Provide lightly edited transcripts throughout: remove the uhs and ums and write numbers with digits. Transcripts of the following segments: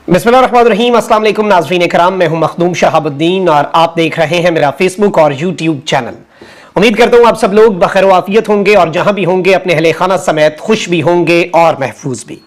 बिस्मिल्लाहिर्रहमानिर्रहीम। अस्सलाम वालेकुम नाज़रीन कराम, मैं हूं मखदूम शहाबुद्दीन और आप देख रहे हैं मेरा फेसबुक और यूट्यूब चैनल। उम्मीद करता हूं आप सब लोग बखैर आफियत होंगे और जहां भी होंगे अपने अहले खाना समेत खुश भी होंगे और महफूज भी।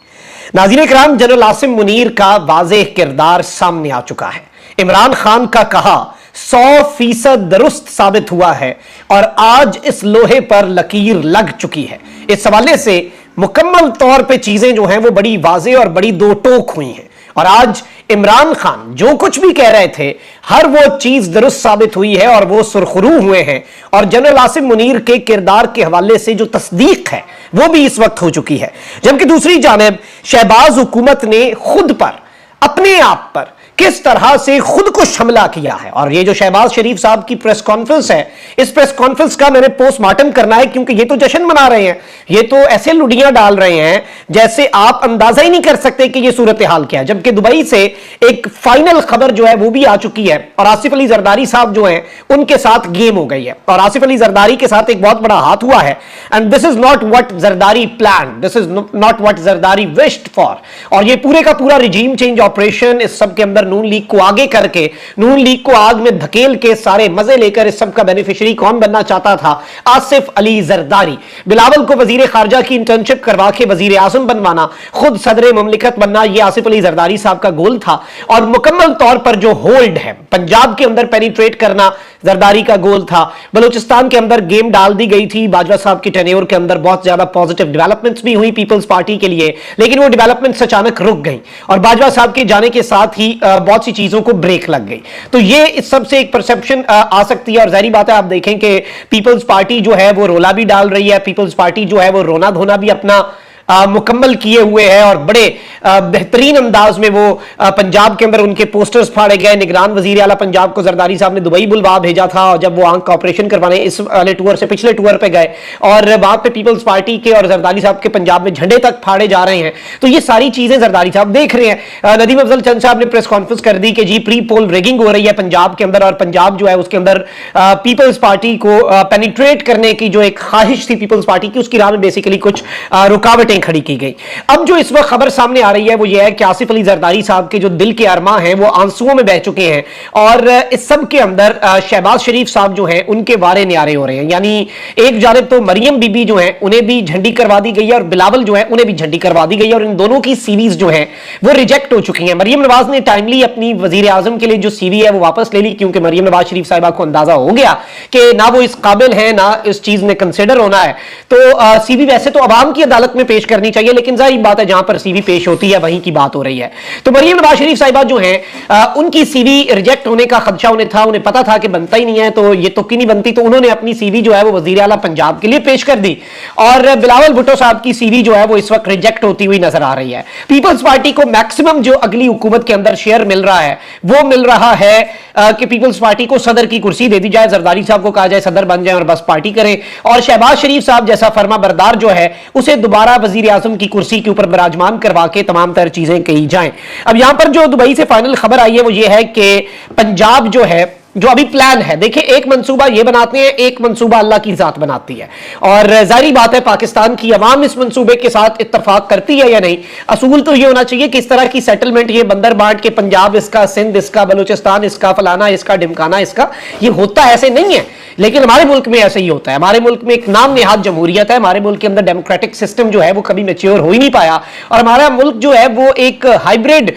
नाज़रीन कराम, जनरल आसिम मुनीर का वाज़ेह किरदार सामने आ चुका है। इमरान खान का कहा 100% दुरुस्त साबित हुआ है और आज इस लोहे पर लकीर लग चुकी है। इस हवाले से मुकम्मल तौर पर चीजें जो हैं वो बड़ी वाज़ेह और बड़ी दो टोक हुई हैं और आज इमरान खान जो कुछ भी कह रहे थे हर वो चीज दुरुस्त साबित हुई है और वो सुरखरू हुए हैं और जनरल आसिम मुनीर के किरदार के हवाले से जो तस्दीक है वो भी इस वक्त हो चुकी है। जबकि दूसरी जानिब शहबाज हुकूमत ने खुद पर, अपने आप पर किस तरह से खुद को हमला किया है। और ये जो शहबाज शरीफ साहब की प्रेस कॉन्फ्रेंस है, इस प्रेस कॉन्फ्रेंस का मैंने पोस्टमार्टम करना है क्योंकि ये तो जश्न मना रहे हैं, ये तो ऐसे लुडियां डाल रहे हैं जैसे आप अंदाजा ही नहीं कर सकते कि ये सूरत हाल क्या है। जबकि दुबई से एक फाइनल खबर जो है वो भी आ चुकी है और आसिफ अली जरदारी साहब जो हैं उनके साथ गेम हो गई है और आसिफ अली जरदारी के साथ एक बहुत बड़ा हाथ हुआ है। And this is not what Zardari plan, this is not what Zardari wished for. और ये पूरे का पूरा रिजीम चेंज ऑपरेशन इस सब के अंदर नून लीग को आगे करके, नून लीग को आग में धकेल के सारे मजे लेकर इस सब का बेनिफिशियरी कौन बनना चाहता था? आसिफ अली जरदारी। बिलावल को वजीर खारजा की इंटर्नशिप करवा के वजीर आजम बनवाना, खुद सदर मुमलिकत बनना, यह आसिफ अली जरदारी साहब का गोल था। और मुकम्मल तौर पर जो होल्ड है पंजाब के अंदर पेनिट्रेट करना जरदारी का गोल था। बलूचिस्तान के अंदर गेम डाल दी गई थी। बाजवा साहब की टेन्योर के अंदर बहुत ज्यादा पॉजिटिव डेवलपमेंट्स भी हुई पीपल्स पार्टी के लिए, लेकिन वो डेवलपमेंट्स अचानक रुक गई और बाजवा साहब के जाने के साथ ही बहुत सी चीजों को ब्रेक लग गई। तो ये इस सब से एक परसेप्शन आ सकती है और जाहिर बात है आप देखें कि पीपल्स पार्टी जो है वो रोला भी डाल रही है, पीपल्स पार्टी जो है वो रोना धोना भी अपना मुकम्मल किए हुए हैं और बड़े बेहतरीन अंदाज में वो पंजाब के अंदर उनके पोस्टर्स फाड़े गए। निगरान वजीर आला पंजाब को जरदारी साहब ने दुबई बुलवा भेजा था और जब वो आंख का ऑपरेशन करवाने इस वाले टूर से पिछले टूर पे गए और वहां पे पीपल्स पार्टी के और जरदारी साहब के पंजाब में झंडे तक फाड़े जा रहे हैं। तो ये सारी चीजें जरदारी साहब देख रहे हैं। नदीम अफजल चंद साहब ने प्रेस कॉन्फ्रेंस कर दी कि जी प्री पोल रेगिंग हो रही है पंजाब के अंदर और पंजाब जो है उसके अंदर पीपल्स पार्टी को पेनिट्रेट करने की जो एक ख्वाहिश थी पीपल्स पार्टी की, उसकी राह में बेसिकली कुछ रुकावटें खड़ी की गई। अब जो इस वक्त खबर सामने आ रही है वो ये है कि आसिफ अली जरदारी साहब के जो दिल के अरमा हैं वो आंसुओं में बह चुके हैं और इस सब के अंदर शहबाज शरीफ साहब जो हैं उनके वारे न्यारे हो रहे हैं। यानी एक जानिब तो मरियम बीबी जो है उन्हें भी झंडी करवा दी गई है और बिलावल जो है उन्हें भी झंडी करवा दी गई है और इन दोनों की सीवीज जो है वो रिजेक्ट हो चुकी हैं। मरियम नवाज ने टाइमली अपनी वजीर आजम के लिए जो सीवी है वो वापस ले ली क्योंकि मरियम नवाज शरीफ साहिबा को अंदाजा हो गया कि ना वो इस काबिल है ना इस चीज में कंसिडर होना है। तो सीवी वैसे तो अवाम की अदालत में पेश करनी चाहिए, लेकिन जाहिर बात है जहां पर सीवी पेश होती है वहीं की बात हो रही है। तो मरियम नवाज शरीफ साहिबा जो हैं उनकी सीवी रिजेक्ट होने का खदशा उन्हें था, उन्हें पता था कि बनता ही नहीं है तो ये तुक्की नहीं बनती, तो उन्होंने अपनी सीवी जो है वो वजीर आला पंजाब के लिए पेश कर दी और बिलावल भुट्टो साहब की सीवी जो है वो इस वक्त रिजेक्ट होती हुई नजर आ रही है। पीपल्स पार्टी को मैक्सिमम जो अगली हुकूमत के अंदर शेयर मिल रहा है वो मिल रहा है कि पीपल्स पार्टी को सदर की कुर्सी दे दी जाए, जरदारी साहब को कहा जाए सदर बन जाए और बस पार्टी करें और शहबाज शरीफ साहब जैसा फर्मा बरदार जो है उसे दोबारा वजीर आजम की कुर्सी के ऊपर विराजमान करवा के तमाम तरह चीजें कही जाएं। अब यहां पर जो दुबई से फाइनल खबर आई है वो ये है कि पंजाब जो है जो अभी प्लान है, देखिए एक मंसूबा ये बनाते हैं, एक मंसूबा अल्लाह की जात बनाती है और जाहिर बात है पाकिस्तान की अवाम इस मंसूबे के साथ इत्तफाक करती है या नहीं। असूल तो ये होना चाहिए कि इस तरह की सेटलमेंट ये बंदर बांट के पंजाब इसका, सिंध इसका, बलूचिस्तान इसका, फलाना इसका, ढिमकाना इसका, ये होता ऐसे नहीं है, लेकिन हमारे मुल्क में ऐसे ही होता है। हमारे मुल्क में एक नाम नेहाद जमहूरियत है, हमारे मुल्क के अंदर डेमोक्रेटिक सिस्टम जो है वो कभी मैच्योर हो ही नहीं पाया और हमारा मुल्क जो है वो एक हाइब्रिड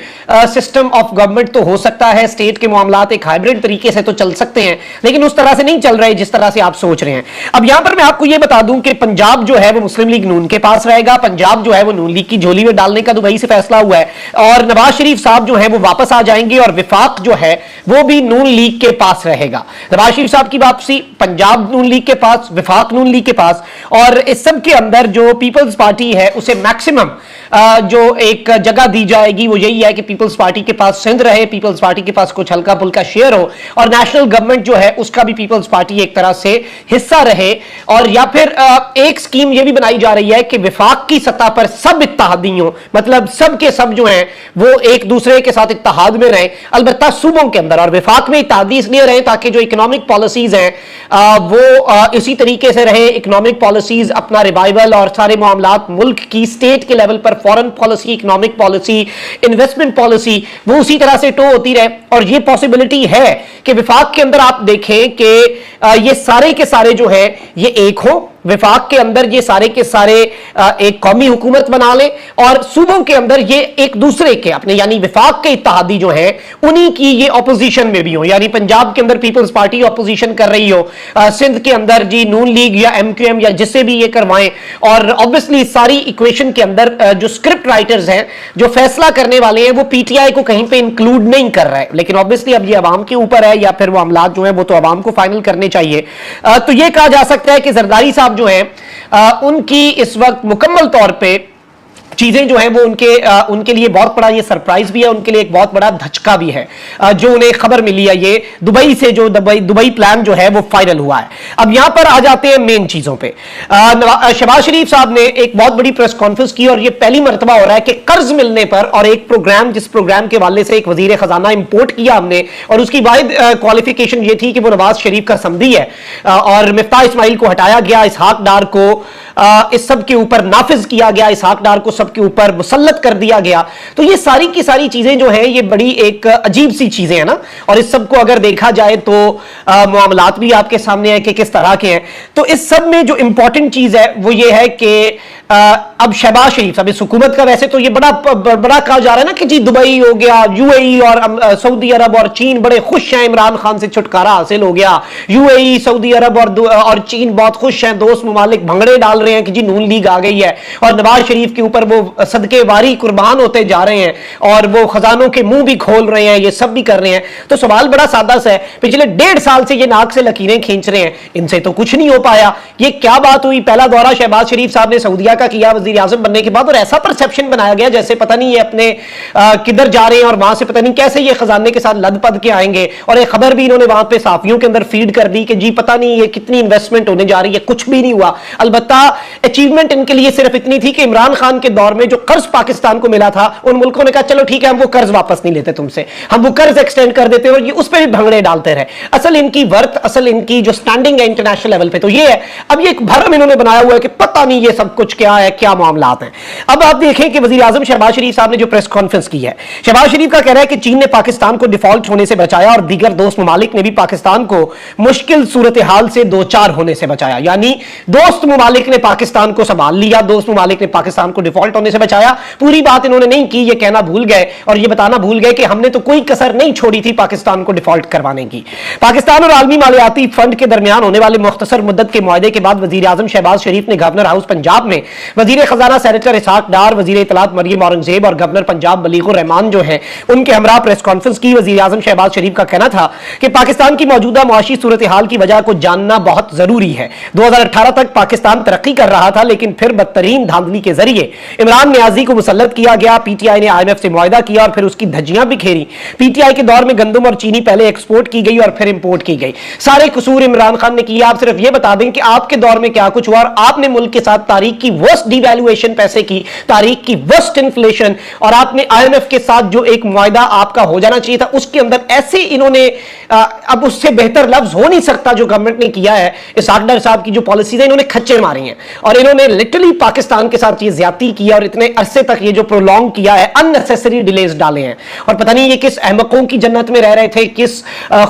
सिस्टम ऑफ गवर्नमेंट तो हो सकता है, स्टेट के मामलात एक हाइब्रिड तरीके से तो चल सकते हैं लेकिन उस तरह से नहीं चल रहे जिस तरह से आप सोच रहे हैं। अब यहां पर मैं आपको यह बता दूं कि पंजाब जो है वो मुस्लिम लीग नून के पास रहेगा, पंजाब जो है वो नून लीग की झोली में डालने का दुबई से फैसला हुआ है और नवाज शरीफ साहब जो है वो वापस आ जाएंगे और विफाक जो है वो भी नून लीग के पास रहेगा। नवाज शरीफ साहब की वापसी पंजाब नून लीग के पास, विफाक नून लीग के पास और इस सब के अंदर जो पीपल्स पार्टी है उसे मैक्सिमम जो एक जगह दी जाएगी वो यही है कि पीपल्स पार्टी के पास सिंध रहे, पीपल्स पार्टी के पास कुछ हल्का फुल्का शेयर हो और नेशनल गवर्नमेंट जो है उसका भी पीपल्स पार्टी एक तरह से हिस्सा रहे। और या फिर एक स्कीम यह भी बनाई जा रही है कि विफाक की सतह पर सब इत्तेहादियों, मतलब सब के सब जो हैं वो एक दूसरे के साथ इत्तेहाद में रहें, अलबत्ता सूबों के अंदर। और विफाक में इत्तेहादी इसलिए रहे ताकि जो इकोनॉमिक पॉलिसीज हैं वो इसी तरीके से रहे, इकोनॉमिक पॉलिसीज अपना रिवाइवल और सारे मामलात मुल्क की स्टेट के लेवल पर foreign policy, economic policy, investment policy वो उसी तरह से टो होती रहे। और ये पॉसिबिलिटी है कि विफाक के अंदर आप देखें कि ये सारे के सारे जो है ये एक हो, विफाक के अंदर ये सारे के सारे एक कौमी हुकूमत बना ले और सूबों के अंदर ये एक दूसरे के अपने यानी विफाक के इत्तेहादी जो है उन्हीं की ये ऑपोजिशन में भी हो। यानी पंजाब के अंदर पीपल्स पार्टी ऑपोजिशन कर रही हो, सिंध के अंदर जी नून लीग या MQM या जिससे भी ये करवाएं। और ऑब्वियसली सारी इक्वेशन के अंदर जो स्क्रिप्ट राइटर्स हैं, जो फैसला करने वाले हैं, वो PTI को कहीं पे इंक्लूड नहीं कर रहा है। लेकिन ऑब्वियसली अब ये अवाम के ऊपर है या फिर वो मामलात जो है वो तो अवाम को फाइनल करने चाहिए। तो ये कहा जा सकता है कि जरदारी साहब जो है उनकी इस वक्त मुकम्मल तौर पे चीजें जो है वो उनके लिए बहुत बड़ा ये सरप्राइज भी है, उनके लिए एक बहुत बड़ा धचका भी है। जो उन्हें खबर मिली है ये दुबई से, जो दुबई प्लान जो है वो फाइनल हुआ है। अब यहां पर आ जाते हैं मेन चीजों पे। शहबाज शरीफ साहब ने एक बहुत बड़ी प्रेस कॉन्फ्रेंस की और ये पहली मर्तबा हो रहा है कि कर्ज मिलने पर और एक प्रोग्राम, जिस प्रोग्राम के वाले से एक वजीर खजाना इंपोर्ट किया हमने और उसकी वाहिद क्वालिफिकेशन ये थी कि वो नवाज शरीफ का समधी है और मिफ्ताह इस्माइल को हटाया गया, इसहाक डार को इस सब के ऊपर नाफिज किया गया, इसहाक डार को सबके ऊपर मुसल्लत कर दिया गया। तो ये सारी की सारी चीजें जो है ये बड़ी एक अजीब सी चीजें हैं ना। और इस सब को अगर देखा जाए तो मामलात भी आपके सामने है कि किस तरह के हैं। तो इस सब में जो इंपॉर्टेंट चीज है वो ये है कि अब शहबाज शरीफ साहब इस हुकूमत का, वैसे तो ये बड़ा कहा जा रहा है ना कि जी दुबई हो गया, UAE और सऊदी अरब और चीन बड़े खुश हैं, इमरान खान से छुटकारा हासिल हो गया। UAE, सऊदी अरब और चीन बहुत खुश हैं, दोस्त ममालिक भंगड़े डाल रहे हैं कि जी नून लीग आ गई है और नवाज शरीफ के ऊपर वो सदके वारी कुर्बान होते जा रहे हैं और वो खजानों के मुंह भी खोल रहे हैं, ये सब भी कर रहे हैं। तो सवाल बड़ा सादा सा है, पिछले 1.5 साल से ये नाक से लकीरें खींच रहे हैं, इनसे तो कुछ नहीं हो पाया। ये क्या बात हुई? पहला दौरा शहबाज शरीफ साहब ने सऊदिया का किया वजीर आजम बनने के बाद और ऐसा परसेप्शन बनाया गया जैसे पता नहीं ये अपने किधर जा रहे हैं और वहां से पता नहीं कैसे ये खजाने के साथ लदपद के आएंगे। और एक खबर भी इन्होंने वहां पे साफियों के अंदर फीड कर दी कि जी पता नहीं ये कितनी इन्वेस्टमेंट होने जा रही है, कुछ भी नहीं हुआ। अलबत्ता अचीवमेंट इनके लिए सिर्फ इतनी थी कि इमरान खान के दौर में जो कर्ज पाकिस्तान को मिला था उन मुल्कों ने कहा चलो ठीक है हम वो कर्ज वापस नहीं लेते तुमसे, हम वो कर्ज एक्सटेंड कर देते हैं और ये उस पर भी भंगड़े डालते रहे। असल इनकी वर्थ, असल इनकी जो स्टैंडिंग है इंटरनेशनल लेवल पे तो ये है। अब ये एक भरम इन्होंने बनाया हुआ है कि पता नहीं ये सब कुछ क्या है, क्या मामलात हैं। अब आप देखें कि वजीर आजम शहबाज शरीफ साहब ने जो प्रेस कॉन्फ्रेंस की है, शहबाज शरीफ का कहना है कि चीन ने पाकिस्तान को डिफॉल्ट होने से बचाया और दीगर दोस्त ममालिक ने भी पाकिस्तान को मुश्किल सूरत हाल से दो चार होने से बचाया। यानी दोस्त ममालिक ने पाकिस्तान को संभाल लिया, दोस्त ममालिक ने पाकिस्तान को डिफॉल्ट होने से बचाया। पूरी बात इन्होंने नहीं की, ये कहना भूल गए और ये बताना भूल गए कि हमने तो कोई कसर नहीं छोड़ी थी पाकिस्तान को डिफॉल्ट करवाने की। पाकिस्तान और आलमी मालियाती फंड के दरमियान होने वाले मुख्तसर मुद्दत के मुआहदे के बाद वजीर आजम शहबाज शरीफ ने गवर्नर हाउस पंजाब में वजीर खजाना सेनेटर इसहाक डार, वजीर इत्तलात मरियम औरंगजेब और गवर्नर पंजाब बलीगुर रहमान जो है उनके हमरा प्रेस कॉन्फ्रेंस की। वजीर आजम शहबाज शरीफ का कहना था कि पाकिस्तान की मौजूदा मुआशी सूरत हाल की वजह को जानना बहुत जरूरी है। 2018 तक पाकिस्तान तरक्की कर रहा था लेकिन फिर बदतरीन धांधली के जरिए इमरान नियाजी को मुसल्लत किया गया। PTI ने IMF से मुआहदा किया और फिर उसकी धज्जियां बिखेरी। PTI के दौर में गंदम और चीनी पहले एक्सपोर्ट की गई और फिर इंपोर्ट की गई। सारे कसूर इमरान खान ने किया। आप सिर्फ यह बता दें कि आपके दौर में क्या कुछ हुआ और आपने मुल्क के साथ तारीख की वर्स्ट डिवैल्यूएशन पैसे की, तारीख की वर्स्ट इन्फ्लेशन, और आपने IMF के साथ जो एक मुआहदा आपका हो जाना चाहिए था उसके अंदर ऐसे इन्होंने अब उससे बेहतर लफ्ज हो नहीं सकता जो गवर्नमेंट ने किया है। इसहाक डार साहब की जो पॉलिसीज है इन्होंने खच्चे मारी हैं और इन्होंने लिटरली पाकिस्तान के साथ ये ज्यादती किया और इतने अरसे तक ये जो प्रोलॉन्ग किया है, अननेसेसरी डिलेज डाले हैं। और पता नहीं ये किस अहमकों की जन्नत में रह रहे थे, किस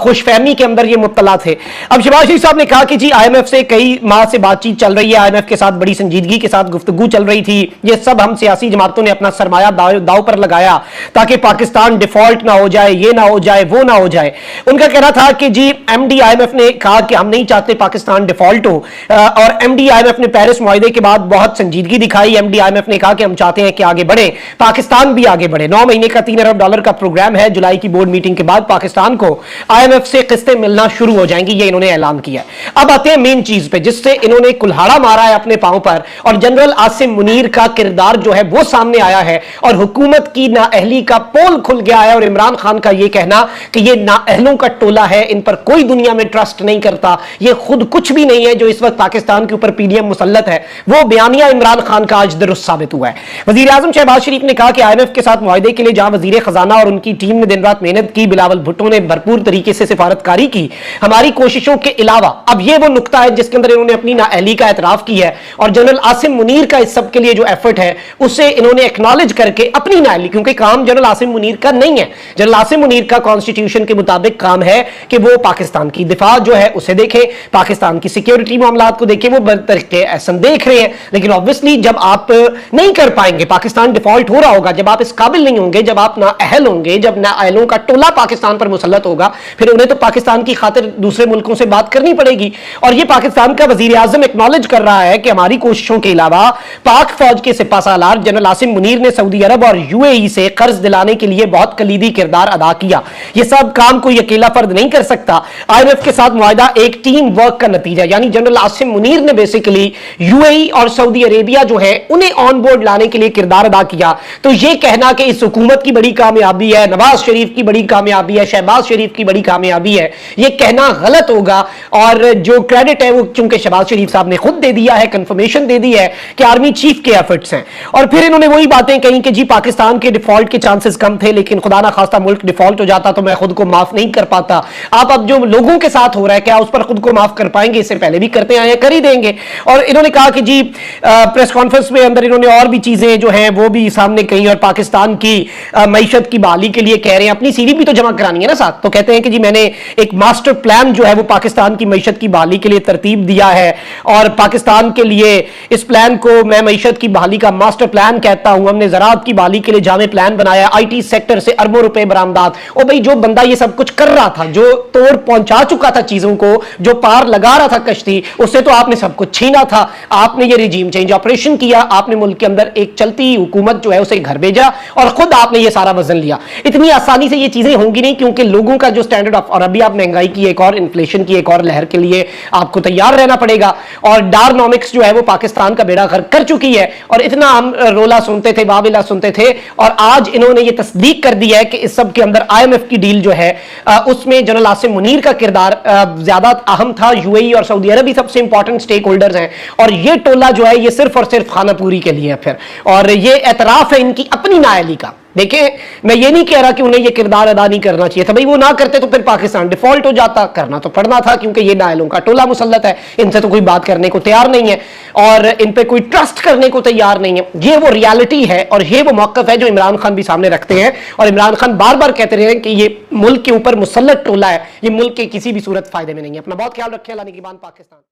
खुशफहमी के अंदर ये मुब्तला थे। अब शहबाज शरीफ साहब ने कहा कि जी IMF से कई माह से बातचीत चल रही है, IMF के साथ बड़ी संजीदगी के साथ गुफ्तगू चल रही थी। ये सब हम सियासी जमातों ने अपना सरमाया दाव पर लगाया ताकि पाकिस्तान डिफॉल्ट ना हो जाए, ये ना हो जाए, वो ना हो जाए। उनका कहना था कि जी MD IMF ने कहा कि हम नहीं चाहते पाकिस्तान डिफॉल्ट हो और MD IMF ने पेरिस मुआहदे के बाद बहुत संजीदगी दिखाई। MD IMF ने कहा कि हम चाहते हैं कि आगे बढ़े, पाकिस्तान भी आगे बढ़े। 9 महीने का $3 अरब का प्रोग्राम है। जुलाई की बोर्ड मीटिंग के बाद पाकिस्तान को IMF से किस्तें मिलना शुरू हो जाएंगी, ये इन्होंने ऐलान किया। अब आते हैं मेन चीज पे जिससे इन्होंने कुल्हाड़ा मारा है अपने पांव पर और जनरल आसिम मुनीर का किरदार जो है वो सामने आया है और हुकूमत की नाअहली का पोल खुल गया है। और इमरान खान का ये कहना कि ये नाअहलों का टोला है, इन पर कोई दुनिया में ट्रस्ट नहीं करता, ये खुद कुछ भी नहीं है जो इस वक्त पाकिस्तान के ऊपर PDM मुसल्लत है। वो बयानिया इमरान खान का आज दुरुस्त साबित हुआ है। वजीर आजम शहबाज शरीफ ने कहा कि IMF के साथ मुआहदे के लिए जहां वजीर खजाना और उनकी टीम ने दिन रात मेहनत की, बिलावल भुट्टो ने भरपूर तरीके से सिफारतकारी की, हमारी कोशिशों के अलावा अब ये वो नुकता है जिसके अंदर इन्होंने अपनी नाअहली का एतराफ किया है और जनरल आसिम मुनीर का इस सब के लिए जो एफर्ट है उसे इन्होंने एक्नॉलेज करके अपनी नाअहली, क्योंकि काम जनरल आसिम मुनीर का नहीं है, जनरल आसिम मुनीर का कॉन्स्टिट्यूशन के मुताबिक काम है कि वो पाकिस्तान की दिफा जो है उसे देखें, पाकिस्तान की सिक्योरिटी मामलात को देखें, वो तरीके ऐसा देख रहे हैं। लेकिन ऑब्वियसली जब आप नहीं कर पाएंगे, पाकिस्तान डिफॉल्ट हो रहा होगा, जब आप इस काबिल नहीं होंगे, जब आप नाअहल होंगे, जब नाअहलों का टोला पाकिस्तान पर मुसल्लत होगा, फिर उन्हें तो पाकिस्तान की खातिर दूसरे मुल्कों से बात करनी पड़ेगी। और ये पाकिस्तान का वजीर आजम एक्नॉलेज कर रहा है कि हमारी कोशिशों के अलावा पाक फौज के सिपा सालार जनरल आसिम मुनीर ने सऊदी अरब और UAE से कर्ज दिलाने के लिए बहुत कलीदी किरदार अदा किया। यह सब काम कोई अकेला फर्द नहीं कर सकता। IMF के साथ मुआहदा एक टीम वर्क का नतीजा, यानी जनरल आसिम मुनीर ने बेसिकली UAE और सऊदी अरेबिया जो है उन्हें ऑन बोर्ड लाने के लिए किरदार अदा किया। तो यह कहना कि इस हुकूमत की बड़ी कामयाबी है, नवाज शरीफ की बड़ी कामयाबी है, शहबाज शरीफ की बड़ी कामयाबी है, यह कहना गलत होगा। और जो क्रेडिट है वो चूंकि शहबाज शरीफ साहब ने खुद दे दिया है, कंफर्मेशन दे दी है कि आर्मी चीफ के एफर्ट्स हैं। और फिर इन्होंने वही बातें कही कि जी पाकिस्तान के डिफॉल्ट के चांसेस कम थे, लेकिन खुदा ना खास्ता मुल्क डिफॉल्ट हो जाता तो मैं खुद को माफ नहीं कर पाता। आप अब जो लोगों के साथ हो रहा है क्या उस पर खुद को माफ कर पाएंगे? इससे पहले भी करते आए हैं, कर ही देंगे। और इन्होंने कहा कि जी प्रेस कॉन्फ्रेंस में अंदर इन्होंने और भी चीजें जो हैं वो भी सामने कही और पाकिस्तान की मईशत की बहाली के लिए कह रहे हैं, अपनी CV भी तो जमा करानी है ना साथ। तो कहते हैं कि जी मैंने एक मास्टर प्लान जो है वो पाकिस्तान की मईशत की बहाली के लिए तरतीब दिया है और पाकिस्तान के लिए इस प्लान को मैं मईशत की बहाली का मास्टर प्लान कहता हूं। हमने ज़राअत की बहाली के लिए जामे प्लान बनाया, IT सेक्टर से अरबों रुपए बरामदात। और भाई जो बंदा ये सब कुछ कर रहा था, जो तोड़ पहुंचा चुका था चीजों को, जो पार लगा रहा था कश्ती, उससे तो आपने सब कुछ छीना था। आपने ये रिजीम चेंज ऑपरेशन किया, आपने मुल्क के अंदर एक चलती हुकूमत जो है उसे घर भेजा और खुद आपने ये सारा वजन लिया। इतनी आसानी से ये चीजें होंगी नहीं, क्योंकि लोगों का जो स्टैंडर्ड ऑफ, और अभी आप महंगाई की एक और इन्फ्लेशन की एक और लहर के लिए आपको तैयार रहना पड़ेगा। और डारनॉमिक्स जो है वो पाकिस्तान का बेड़ा गर्क कर चुकी है। और इतना हम रोला सुनते थे, वाविला सुनते थे, और आज इन्होंने ये तस्दीक कर दी है कि इस सब के अंदर IMF की डील जो है उसमें जनरल आसिम मुनीर का किरदार ज्यादा अहम था। UAE और सऊदी अरब भी सबसे इंपॉर्टेंट स्टेक होल्डर्स हैं और ये टोला जो है ये सिर्फ और सिर्फ खानापूरी के लिए है फिर। और ये एतराफ है इनकी अपनी नाअहली का। देखिए मैं ये नहीं कह रहा कि उन्हें ये किरदार अदा नहीं करना चाहिए था, भाई वो ना करते तो फिर पाकिस्तान डिफॉल्ट हो जाता, करना तो पड़ना था क्योंकि ये नाअहलों का टोला मुसल्लत है, इनसे तो कोई बात करने को तैयार नहीं है और इन पे कोई ट्रस्ट करने को तैयार नहीं है। ये वो रियलिटी है और ये वो मौकफ है जो इमरान खान भी सामने रखते हैं। और इमरान खान बार बार कहते रहे कि ये मुल्क के ऊपर मुसल्लत टोला है, ये मुल्क के किसी भी सूरत फायदे में नहीं है। अपना बहुत ख्याल रखें। अल्लाह निगहबान पाकिस्तान।